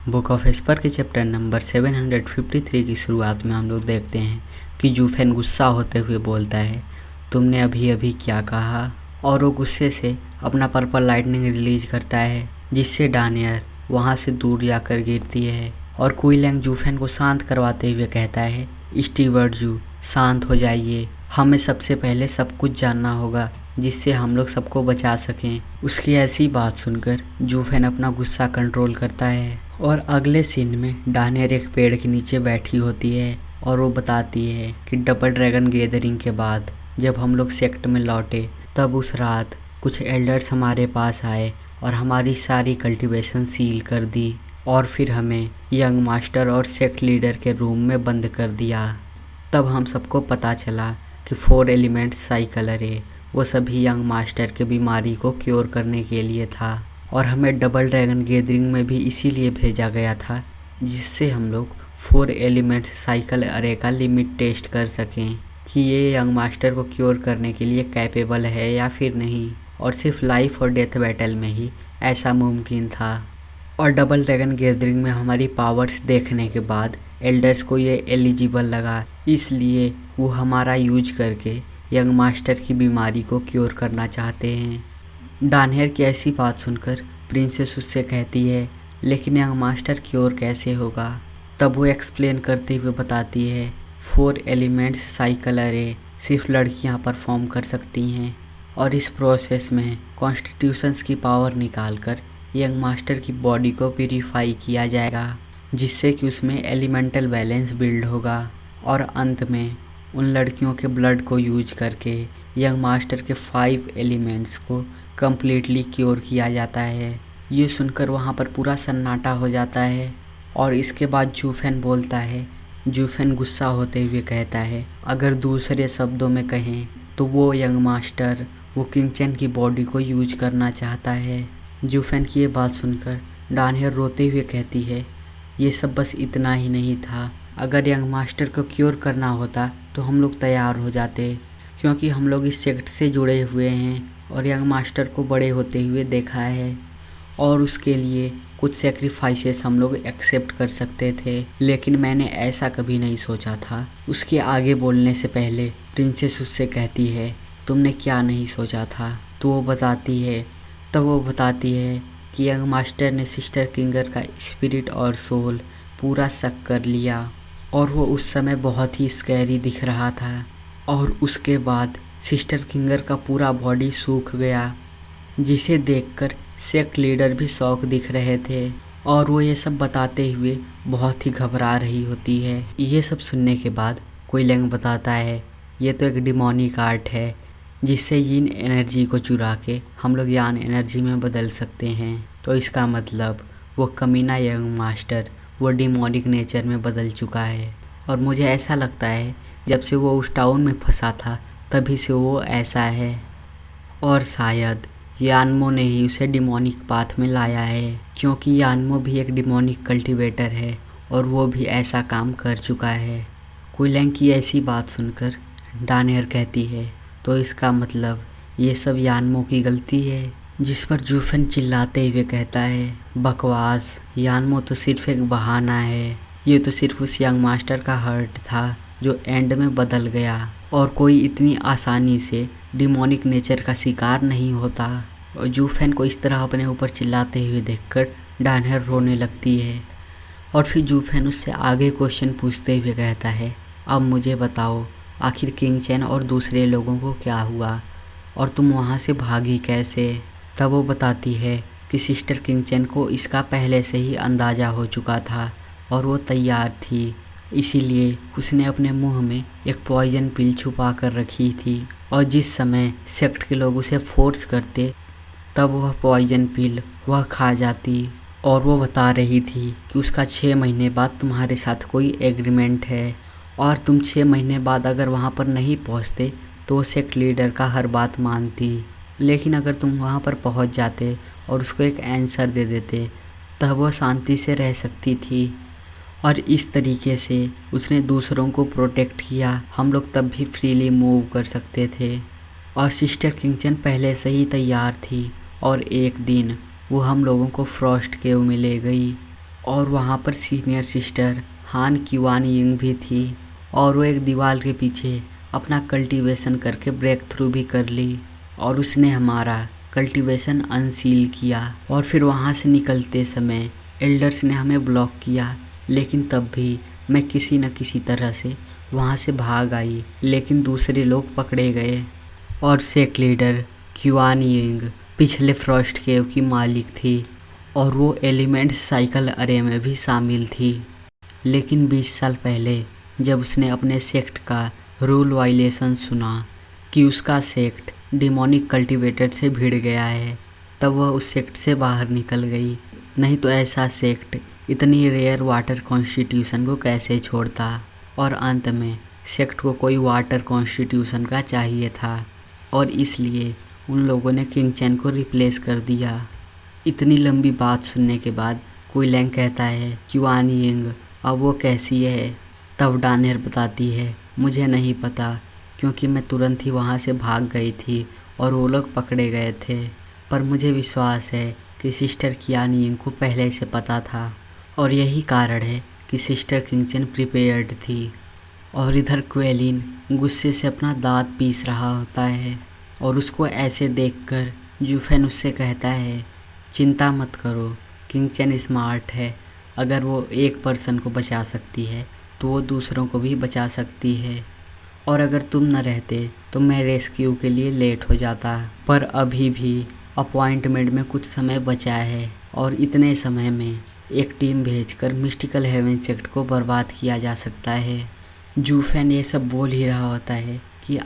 Book of Esper के chapter number 753 की शुरुआत में हम लोग देखते हैं कि जूफेन गुस्सा होते हुए बोलता है, तुमने अभी अभी क्या कहा। और वो गुस्से से अपना पर्पल लाइटनिंग रिलीज करता है, जिससे डानियर वहाँ से दूर जाकर गिरती है। और कुईलैंग जूफेन को शांत करवाते हुए कहता है, स्टीवर्ट जू शांत हो जाइए, हमें सबसे पहले सब कुछ जानना होगा जिससे हम लोग सबको बचा सकें। उसकी ऐसी बात सुनकर जूफेन अपना गुस्सा कंट्रोल करता है। और अगले सीन में डानियर एक पेड़ के नीचे बैठी होती है और वो बताती है कि डबल ड्रैगन गैदरिंग के बाद जब हम लोग सेक्ट में लौटे तब उस रात कुछ एल्डर्स हमारे पास आए और हमारी सारी कल्टीवेशन सील कर दी और फिर हमें यंग मास्टर और सेक्ट लीडर के रूम में बंद कर दिया। तब हम सबको पता चला कि 4 एलिमेंट साइकिल अरे वो सभी यंग मास्टर के बीमारी को क्योर करने के लिए था और हमें डबल ड्रैगन गैदरिंग में भी इसीलिए भेजा गया था जिससे हम लोग 4 एलिमेंट्स साइकिल अरे का लिमिट टेस्ट कर सकें कि ये यंग मास्टर को क्योर करने के लिए कैपेबल है या फिर नहीं। और सिर्फ लाइफ और डेथ बैटल में ही ऐसा मुमकिन था। और डबल ड्रैगन गैदरिंग में हमारी पावर्स देखने के बाद एल्डर्स को ये एलिजिबल लगा, इसलिए वो हमारा यूज करके यंग मास्टर की बीमारी को क्योर करना चाहते हैं। डानियर की ऐसी बात सुनकर प्रिंसेस उससे कहती है, लेकिन यंग मास्टर क्योर कैसे होगा। तब वो एक्सप्लेन करते हुए बताती है, 4 एलिमेंट्स साइकिल अरे सिर्फ लड़कियां परफॉर्म कर सकती हैं और इस प्रोसेस में कॉन्स्टिट्यूशंस की पावर निकालकर यंग मास्टर की बॉडी को प्यूरीफाई किया जाएगा, जिससे कि उसमें एलिमेंटल बैलेंस बिल्ड होगा और अंत में उन लड़कियों के ब्लड को यूज करके यंग मास्टर के 5 एलिमेंट्स को कम्प्लीटली क्योर किया जाता है। ये सुनकर वहाँ पर पूरा सन्नाटा हो जाता है। और इसके बाद जूफेन बोलता है, जूफेन गुस्सा होते हुए कहता है, अगर दूसरे शब्दों में कहें तो वो यंग मास्टर वो किंगचन की बॉडी को यूज करना चाहता है। जूफेन की ये बात सुनकर डानियर रोते हुए कहती है, ये सब बस इतना ही नहीं था, अगर यंग मास्टर को क्योर करना होता तो हम लोग तैयार हो जाते, क्योंकि हम लोग इस सेक्ट से जुड़े हुए हैं और यंग मास्टर को बड़े होते हुए देखा है और उसके लिए कुछ सेक्रीफाइसेस हम लोग एक्सेप्ट कर सकते थे, लेकिन मैंने ऐसा कभी नहीं सोचा था। उसके आगे बोलने से पहले प्रिंसेस उससे कहती है, तुमने क्या नहीं सोचा था। तो वो बताती है कि यंग मास्टर ने सिस्टर किंगर का स्पिरिट और सोल पूरा सक कर लिया और वो उस समय बहुत ही स्कैरी दिख रहा था। और उसके बाद सिस्टर किंगर का पूरा बॉडी सूख गया, जिसे देखकर सेक्ट लीडर भी शॉक दिख रहे थे और वो ये सब बताते हुए बहुत ही घबरा रही होती है। ये सब सुनने के बाद कुईलैंग बताता है, ये तो एक डिमोनिक आर्ट है जिससे यिन एनर्जी को चुरा के हम लोग यान एनर्जी में बदल सकते हैं। तो इसका मतलब वो कमीना यंग मास्टर वो डिमोनिक नेचर में बदल चुका है। और मुझे ऐसा लगता है जब से वो उस टाउन में फंसा था तभी से वो ऐसा है और शायद यानमो ने ही उसे डिमोनिक पाथ में लाया है, क्योंकि यानमो भी एक डिमोनिक कल्टीवेटर है और वो भी ऐसा काम कर चुका है। कुईलैंग की ऐसी बात सुनकर डानियर कहती है, तो इसका मतलब ये सब यानमो की गलती है। जिस पर जूफेन चिल्लाते हुए कहता है, बकवास, यानमो तो सिर्फ एक बहाना है, ये तो सिर्फ उस यंग मास्टर का हर्ट था जो एंड में बदल गया और कोई इतनी आसानी से डिमोनिक नेचर का शिकार नहीं होता। और जूफेन को इस तरह अपने ऊपर चिल्लाते हुए देखकर डानियर रोने लगती है। और फिर जूफेन उससे आगे क्वेश्चन पूछते हुए कहता है, अब मुझे बताओ आखिर किंगचन और दूसरे लोगों को क्या हुआ और तुम वहाँ से भागी कैसे। तब वो बताती है कि सिस्टर किंगचन को इसका पहले से ही अंदाज़ा हो चुका था और वो तैयार थी, इसीलिए उसने अपने मुंह में एक पॉइजन पिल छुपा कर रखी थी और जिस समय सेक्ट के लोग उसे फोर्स करते तब वह पॉइजन पिल वह खा जाती। और वो बता रही थी कि उसका 6 महीने बाद तुम्हारे साथ कोई एग्रीमेंट है और तुम 6 महीने बाद अगर वहाँ पर नहीं पहुँचते तो वो सेक्ट लीडर का हर बात मानती, लेकिन अगर तुम वहाँ पर पहुँच जाते और उसको एक आंसर दे देते तब वह शांति से रह सकती थी। और इस तरीके से उसने दूसरों को प्रोटेक्ट किया, हम लोग तब भी फ्रीली मूव कर सकते थे। और सिस्टर किंगचन पहले से ही तैयार थी और एक दिन वो हम लोगों को फ्रॉस्ट केव में ले गई और वहाँ पर सीनियर सिस्टर हान क्यूआन यिंग भी थी और वो एक दीवार के पीछे अपना कल्टीवेशन करके ब्रेक थ्रू भी कर ली और उसने हमारा कल्टीवेशन अनसील किया। और फिर वहाँ से निकलते समय एल्डर्स ने हमें ब्लॉक किया, लेकिन तब भी मैं किसी न किसी तरह से वहाँ से भाग आई, लेकिन दूसरे लोग पकड़े गए। और सेक्ट लीडर क्यूआन यिंग पिछले फ्रॉस्ट केव की मालिक थी और वो एलिमेंट साइकिल अरे में भी शामिल थी। लेकिन 20 साल पहले जब उसने अपने सेक्ट का रूल वायलेशन सुना कि उसका सेक्ट डिमोनिक कल्टीवेटर से भिड़ गया है, तब वह उस सेक्ट से बाहर निकल गई। नहीं तो ऐसा सेक्ट इतनी रेयर वाटर कॉन्स्टिट्यूशन को कैसे छोड़ता। और अंत में सेक्ट को कोई वाटर कॉन्स्टिट्यूशन का चाहिए था और इसलिए उन लोगों ने किंग चैन को रिप्लेस कर दिया। इतनी लंबी बात सुनने के बाद कुई लैंग कहता है क्यूआन यिंग अब वो कैसी है। तब डानहेर बताती है मुझे नहीं पता, क्योंकि मैं तुरंत ही वहाँ से भाग गई थी और वो लोग पकड़े गए थे। पर मुझे विश्वास है कि सिस्टर क्यूआन यिंग को पहले से पता था और यही कारण है कि सिस्टर किंगचन प्रिपेयर्ड थी। और इधर क्वेलिन गुस्से से अपना दांत पीस रहा होता है और उसको ऐसे देखकर जूफेन उससे कहता है चिंता मत करो, किंगचन स्मार्ट है। अगर वो एक पर्सन को बचा सकती है तो वो दूसरों को भी बचा सकती है। और अगर तुम न रहते तो मैं रेस्क्यू के लिए लेट हो जाता। पर अभी भी अपॉइंटमेंट में कुछ समय बचा है और इतने समय में एक टीम भेजकर मिस्टिकल हेवन सेक्ट को बर्बाद किया जा सकता है। जूफेन ये सब बोल ही रहा होता है कि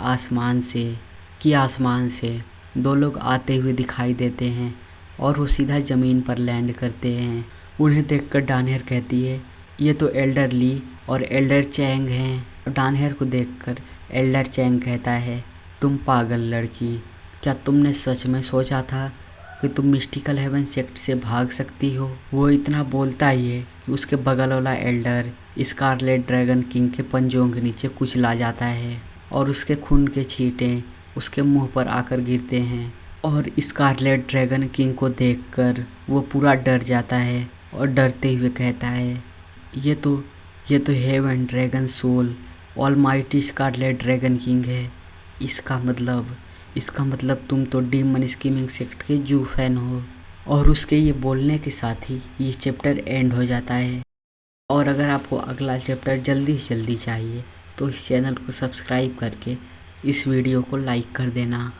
आसमान से दो लोग आते हुए दिखाई देते हैं और वो सीधा ज़मीन पर लैंड करते हैं। उन्हें देखकर डानहेर कहती है ये तो एल्डर ली और एल्डर चैंग हैं। डानहेर को देखकर एल्डर चैंग कहता है तुम पागल लड़की, क्या तुमने सच में सोचा था कि तुम मिस्टिकल हेवन सेक्ट से भाग सकती हो। वो इतना बोलता ही है कि उसके बगल वाला एल्डर स्कारलेट ड्रैगन किंग के पंजों के नीचे कुचला जाता है और उसके खून के छींटे उसके मुंह पर आकर गिरते हैं। और स्कारलेट ड्रैगन किंग को देखकर वो पूरा डर जाता है और डरते हुए कहता है ये तो heaven dragon soul almighty scarlet dragon king है। इसका मतलब तुम तो डीमन स्कीमिंग सेक्ट के जूफेन हो। और उसके ये बोलने के साथ ही ये चैप्टर एंड हो जाता है। और अगर आपको अगला चैप्टर जल्दी से जल्दी चाहिए तो इस चैनल को सब्सक्राइब करके इस वीडियो को लाइक कर देना।